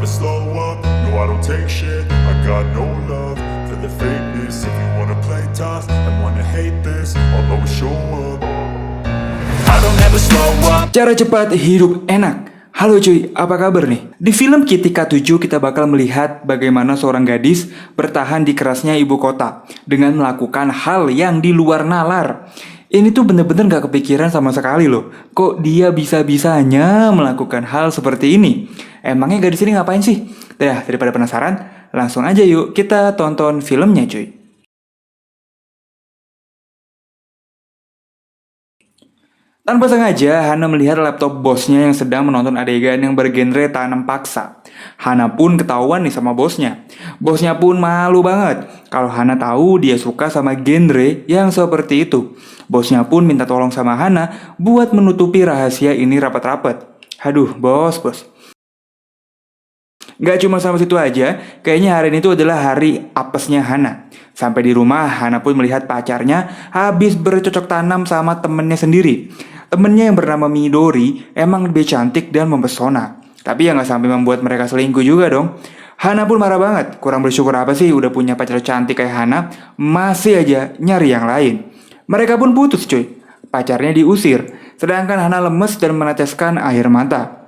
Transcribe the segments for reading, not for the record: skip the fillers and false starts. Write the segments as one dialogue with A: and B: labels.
A: never slow up, no I don't take shit. I got no love for the fakeness. If you wanna play tough and wanna hate this, I'll always show up. I don't ever slow up.
B: Cara cepat hidup enak. Halo cuy, apa kabar nih? Di film Kitika 7 kita bakal melihat bagaimana seorang gadis bertahan di kerasnya ibu kota dengan melakukan hal yang di luar nalar. Ini tuh bener-bener gak kepikiran sama sekali loh. Kok dia bisa-bisanya melakukan hal seperti ini? Emangnya gadis ini ngapain sih? Daripada penasaran, langsung aja yuk kita tonton filmnya cuy. Tanpa sengaja, Hana melihat laptop bosnya yang sedang menonton adegan yang bergenre tanam paksa. Hana pun ketahuan nih sama bosnya. Bosnya pun malu banget kalau Hana tahu dia suka sama genre yang seperti itu. Bosnya pun minta tolong sama Hana buat menutupi rahasia ini rapat-rapat. Aduh, bos. Gak cuma sampai situ aja, kayaknya hari ini tuh adalah hari apesnya Hana. Sampai di rumah, Hana pun melihat pacarnya habis bercocok tanam sama temennya sendiri. Temennya yang bernama Midori emang lebih cantik dan mempesona. Tapi ya gak sampai membuat mereka selingkuh juga dong. Hana pun marah banget, kurang bersyukur apa sih udah punya pacar cantik kayak Hana, masih aja nyari yang lain. Mereka pun putus cuy, pacarnya diusir, sedangkan Hana lemes dan meneteskan air mata.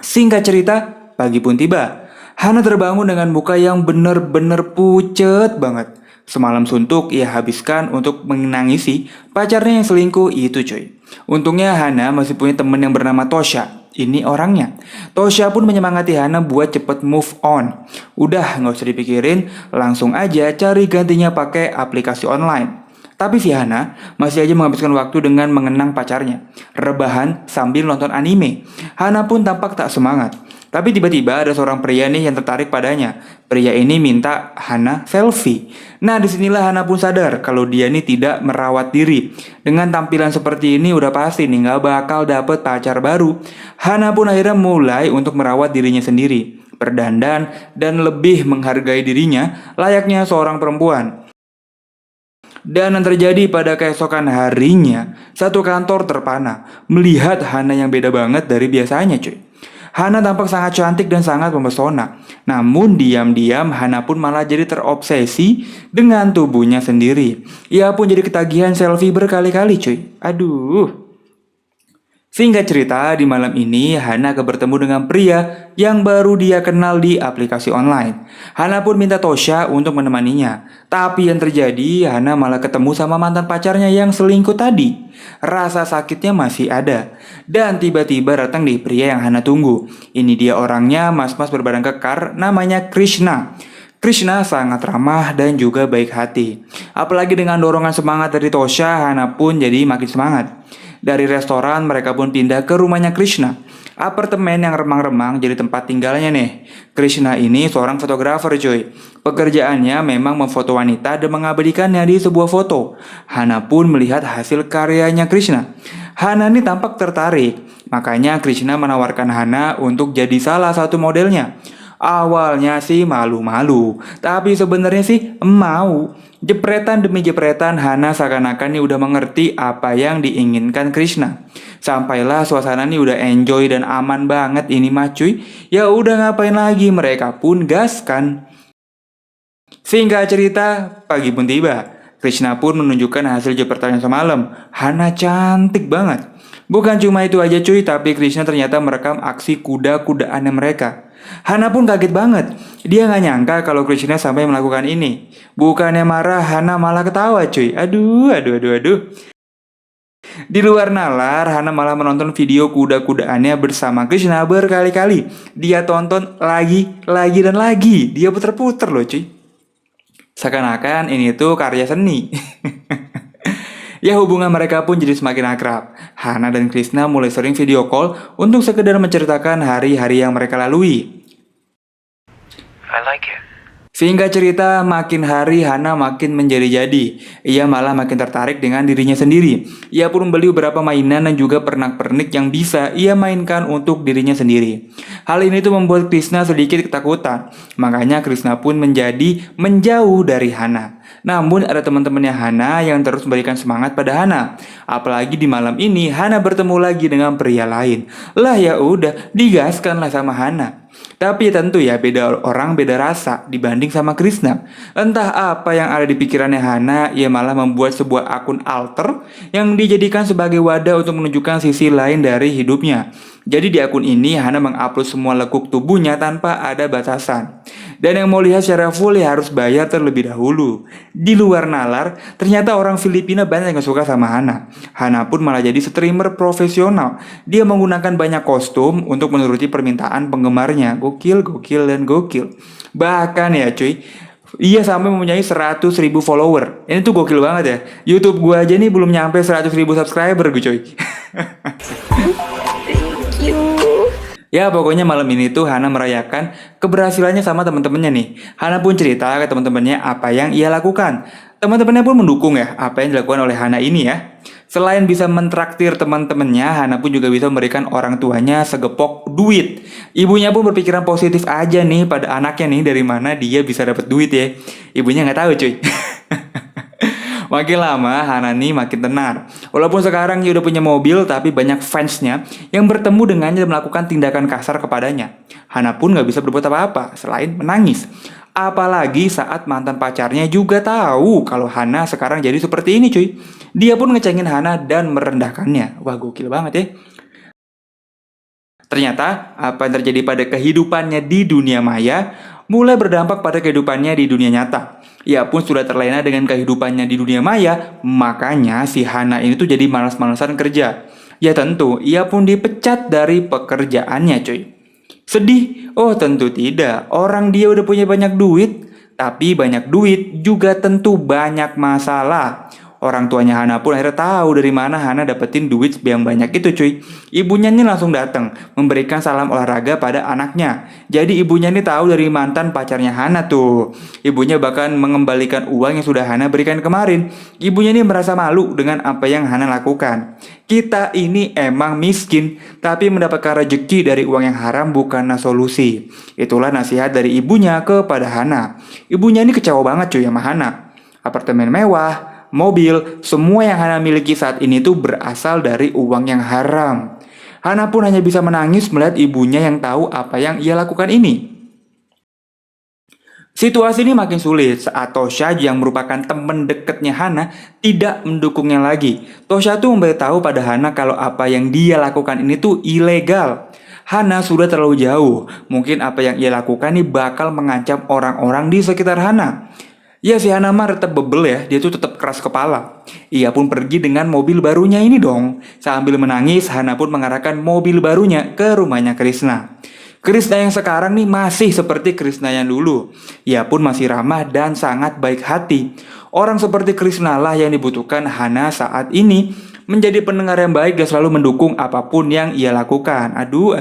B: Singkat cerita, pagi pun tiba. Hana terbangun dengan muka yang bener-bener pucet banget. Semalam suntuk ia habiskan untuk menangisi pacarnya yang selingkuh itu cuy. Untungnya Hana masih punya temen yang bernama Tosha. Ini orangnya. Tosha pun menyemangati Hana buat cepet move on. Udah gak usah dipikirin, langsung aja cari gantinya pakai aplikasi online. Tapi si Hana masih aja menghabiskan waktu dengan mengenang pacarnya, rebahan sambil nonton anime. Hana pun tampak tak semangat. Tapi tiba-tiba ada seorang pria nih yang tertarik padanya. Pria ini minta Hana selfie. Nah disinilah Hana pun sadar kalau dia nih tidak merawat diri. Dengan tampilan seperti ini udah pasti nih gak bakal dapet pacar baru. Hana pun akhirnya mulai untuk merawat dirinya sendiri, berdandan dan lebih menghargai dirinya layaknya seorang perempuan. Dan yang terjadi pada keesokan harinya, satu kantor terpana melihat Hana yang beda banget dari biasanya cuy. Hana tampak sangat cantik dan sangat mempesona. Namun diam-diam Hana pun malah jadi terobsesi dengan tubuhnya sendiri. Ia pun jadi ketagihan selfie berkali-kali cuy. Aduh. Singkat cerita, di malam ini Hana bertemu dengan pria yang baru dia kenal di aplikasi online. Hana pun minta Tosha untuk menemaninya. Tapi yang terjadi, Hana malah ketemu sama mantan pacarnya yang selingkuh tadi. Rasa sakitnya masih ada. Dan tiba-tiba datang di pria yang Hana tunggu. Ini dia orangnya, mas-mas berbadan kekar, namanya Krishna. Krishna sangat ramah dan juga baik hati. Apalagi dengan dorongan semangat dari Tosha, Hana pun jadi makin semangat. Dari restoran mereka pun pindah ke rumahnya Krishna. Apartemen yang remang-remang jadi tempat tinggalnya nih. Krishna ini seorang fotografer cuy. Pekerjaannya memang memfoto wanita dan mengabadikannya di sebuah foto. Hana pun melihat hasil karyanya Krishna. Hana ini tampak tertarik. Makanya Krishna menawarkan Hana untuk jadi salah satu modelnya. Awalnya sih malu-malu, tapi sebenarnya sih mau. Jepretan demi jepretan Hana seakan-akan nih udah mengerti apa yang diinginkan Krishna. Sampailah suasana nih udah enjoy dan aman banget ini mah cuy. Ya udah ngapain lagi, mereka pun gaskan. Singkat cerita, pagi pun tiba. Krishna pun menunjukkan hasil jepretannya semalam. Hana cantik banget. Bukan cuma itu aja cuy, tapi Krishna ternyata merekam aksi kuda-kudaannya mereka. Hana pun kaget banget. Dia gak nyangka kalau Krishna sampai melakukan ini. Bukannya marah, Hana malah ketawa cuy. Aduh. Di luar nalar, Hana malah menonton video kuda-kudaannya bersama Krishna berkali-kali. Dia tonton lagi dan lagi. Dia puter-puter loh cuy. Seakan-akan ini tuh karya seni. Ya hubungan mereka pun jadi semakin akrab. Hana dan Krishna mulai sering video call untuk sekedar menceritakan hari-hari yang mereka lalui.
C: I like it.
B: Singkat cerita, makin hari Hana makin menjadi-jadi. Ia malah makin tertarik dengan dirinya sendiri. Ia pun membeli beberapa mainan dan juga pernak-pernik yang bisa ia mainkan untuk dirinya sendiri. Hal ini tuh membuat Krishna sedikit ketakutan. Makanya Krishna pun menjauh dari Hana. Namun ada teman-temannya Hana yang terus memberikan semangat pada Hana. Apalagi di malam ini Hana bertemu lagi dengan pria lain. Lah ya udah, digaskanlah sama Hana. Tapi tentu ya beda orang beda rasa dibanding sama Krishna. Entah apa yang ada di pikirannya Hana, ia malah membuat sebuah akun alter yang dijadikan sebagai wadah untuk menunjukkan sisi lain dari hidupnya. Jadi di akun ini Hana mengupload semua lekuk tubuhnya tanpa ada batasan. Dan yang mau lihat secara full ya harus bayar terlebih dahulu. Di luar nalar, ternyata orang Filipina banyak yang suka sama Hana. Hana pun malah jadi streamer profesional. Dia menggunakan banyak kostum untuk menuruti permintaan penggemarnya. Gokil, gokil, dan gokil. Bahkan ya cuy, ia sampai mempunyai 100.000 follower. Ini tuh gokil banget ya. YouTube gua aja nih belum nyampe 100.000 subscriber gue cuy.
C: Thank you.
B: Ya pokoknya malam ini tuh Hana merayakan keberhasilannya sama teman-temannya nih. Hana pun cerita ke teman-temannya apa yang ia lakukan. Teman-temannya pun mendukung ya apa yang dilakukan oleh Hana ini ya. Selain bisa mentraktir teman-temannya, Hana pun juga bisa memberikan orang tuanya segepok duit. Ibunya pun berpikiran positif aja nih pada anaknya nih dari mana dia bisa dapat duit ya. Ibunya nggak tahu cuy. Makin lama Hana nih makin tenar. Walaupun sekarang dia udah punya mobil, tapi banyak fansnya yang bertemu dengannya dan melakukan tindakan kasar kepadanya. Hana pun gak bisa berbuat apa-apa selain menangis. Apalagi saat mantan pacarnya juga tahu kalau Hana sekarang jadi seperti ini cuy. Dia pun ngecengin Hana dan merendahkannya. Wah gokil banget ya. Ternyata apa yang terjadi pada kehidupannya di dunia maya mulai berdampak pada kehidupannya di dunia nyata. Ia pun sudah terlena dengan kehidupannya di dunia maya, makanya si Hana ini tuh jadi malas-malasan kerja. Ya tentu, ia pun dipecat dari pekerjaannya cuy. Sedih? Oh tentu tidak, orang dia udah punya banyak duit, tapi banyak duit juga tentu banyak masalah. Orang tuanya Hana pun akhirnya tahu dari mana Hana dapetin duit yang banyak itu cuy. Ibunya ini langsung datang memberikan salam olahraga pada anaknya. Jadi ibunya ini tahu dari mantan pacarnya Hana tuh. Ibunya bahkan mengembalikan uang yang sudah Hana berikan kemarin. Ibunya ini merasa malu dengan apa yang Hana lakukan. Kita ini emang miskin, tapi mendapatkan rezeki dari uang yang haram bukanlah solusi. Itulah nasihat dari ibunya kepada Hana. Ibunya ini kecewa banget cuy sama Hana. Apartemen mewah, mobil, semua yang Hana miliki saat ini tuh berasal dari uang yang haram. Hana pun hanya bisa menangis melihat ibunya yang tahu apa yang ia lakukan ini. Situasi ini makin sulit saat Tosha yang merupakan teman dekatnya Hana tidak mendukungnya lagi. Tosha tuh memberitahu pada Hana kalau apa yang dia lakukan ini tuh ilegal. Hana sudah terlalu jauh. Mungkin apa yang ia lakukan ini bakal mengancam orang-orang di sekitar Hana. Ya si Hana mah tetap bebel ya, dia tuh tetap keras kepala. Ia pun pergi dengan mobil barunya ini dong. Sambil menangis, Hana pun mengarahkan mobil barunya ke rumahnya Krishna. Krishna yang sekarang nih masih seperti Krishna yang dulu. Ia pun masih ramah dan sangat baik hati. Orang seperti Krishna lah yang dibutuhkan Hana saat ini. Menjadi pendengar yang baik dan selalu mendukung apapun yang ia lakukan. Aduh.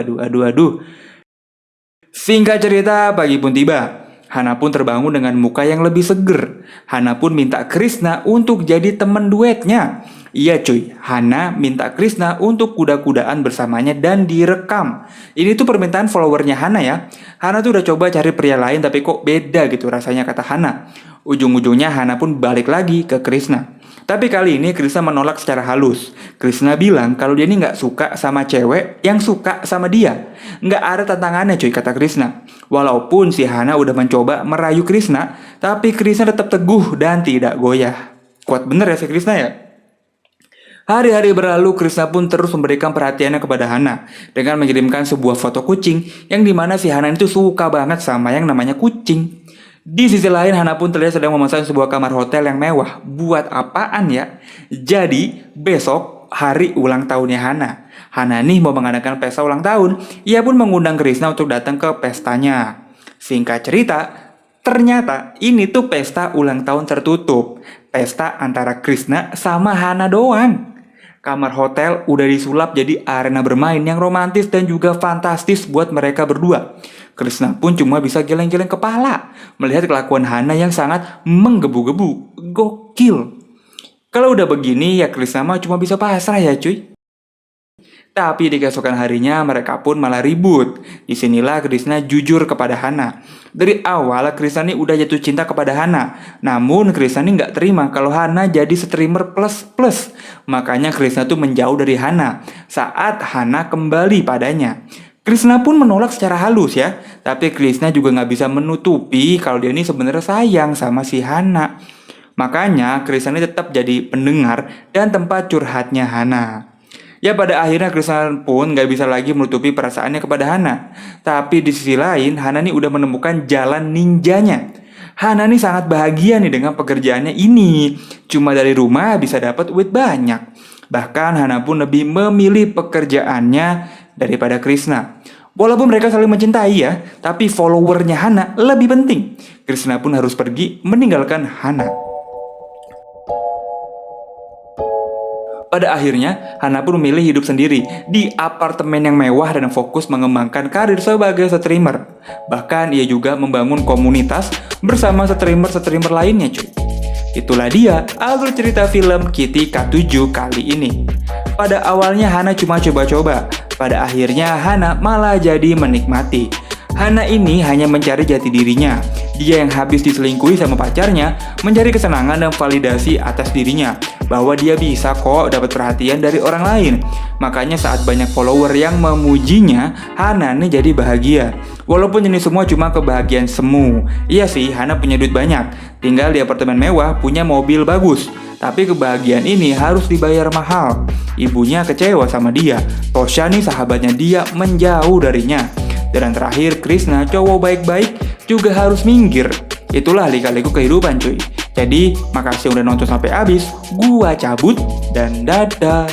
B: Singkat cerita, pagi pun tiba. Hana pun terbangun dengan muka yang lebih seger. Hana pun minta Krishna untuk jadi teman duetnya. Iya cuy, Hana minta Krishna untuk kuda-kudaan bersamanya dan direkam. Ini tuh permintaan followernya Hana ya. Hana tuh udah coba cari pria lain tapi kok beda gitu rasanya kata Hana. Ujung-ujungnya Hana pun balik lagi ke Krishna. Tapi kali ini Krishna menolak secara halus. Krishna bilang kalau dia ini gak suka sama cewek yang suka sama dia. Gak ada tantangannya cuy kata Krishna. Walaupun si Hana udah mencoba merayu Krishna, tapi Krishna tetap teguh dan tidak goyah. Kuat bener ya si Krishna ya. Hari-hari berlalu, Krishna pun terus memberikan perhatiannya kepada Hana dengan mengirimkan sebuah foto kucing yang dimana si Hana itu suka banget sama yang namanya kucing. Di sisi lain, Hana pun terlihat sedang memesan sebuah kamar hotel yang mewah. Buat apaan ya? Jadi, besok hari ulang tahunnya Hana. Hana nih mau mengadakan pesta ulang tahun. Ia pun mengundang Krishna untuk datang ke pestanya. Singkat cerita, ternyata ini tuh pesta ulang tahun tertutup. Pesta antara Krishna sama Hana doang. Kamar hotel udah disulap jadi arena bermain yang romantis dan juga fantastis buat mereka berdua. Krishna pun cuma bisa geleng-geleng kepala melihat kelakuan Hana yang sangat menggebu-gebu. Gokil. Kalau udah begini ya Krishna mah cuma bisa pasrah ya cuy. Tapi di keesokan harinya mereka pun malah ribut. Disinilah Krishna jujur kepada Hana. Dari awal Krishna nih udah jatuh cinta kepada Hana. Namun Krishna nih nggak terima kalau Hana jadi streamer plus. Makanya Krishna tuh menjauh dari Hana saat Hana kembali padanya. Krishna pun menolak secara halus ya. Tapi Krishna juga nggak bisa menutupi kalau dia ini sebenarnya sayang sama si Hana. Makanya Krishna ini tetap jadi pendengar dan tempat curhatnya Hana. Ya pada akhirnya Krishna pun gak bisa lagi menutupi perasaannya kepada Hana. Tapi di sisi lain Hana nih udah menemukan jalan ninjanya. Hana nih sangat bahagia nih dengan pekerjaannya ini. Cuma dari rumah bisa dapat duit banyak. Bahkan Hana pun lebih memilih pekerjaannya daripada Krishna. Walaupun mereka saling mencintai ya, tapi followernya Hana lebih penting. Krishna pun harus pergi meninggalkan Hana. Pada akhirnya, Hana pun memilih hidup sendiri di apartemen yang mewah dan fokus mengembangkan karir sebagai streamer. Bahkan ia juga membangun komunitas bersama streamer-streamer lainnya cuy. Itulah dia alur cerita film Kitty K7 kali ini. Pada awalnya Hana cuma coba-coba, pada akhirnya Hana malah jadi menikmati. Hana ini hanya mencari jati dirinya. Dia yang habis diselingkuhi sama pacarnya mencari kesenangan dan validasi atas dirinya bahwa dia bisa kok dapat perhatian dari orang lain. Makanya saat banyak follower yang memujinya, Hana nih jadi bahagia. Walaupun ini semua cuma kebahagiaan semu. Iya sih, Hana punya duit banyak, tinggal di apartemen mewah, punya mobil bagus. Tapi kebahagiaan ini harus dibayar mahal. Ibunya kecewa sama dia. Tosha nih sahabatnya dia menjauh darinya. Dan terakhir Krishna cowok baik-baik juga harus minggir. Itulah lika-liku kehidupan cuy. Jadi makasih udah nonton sampai habis. Gua cabut dan dadah.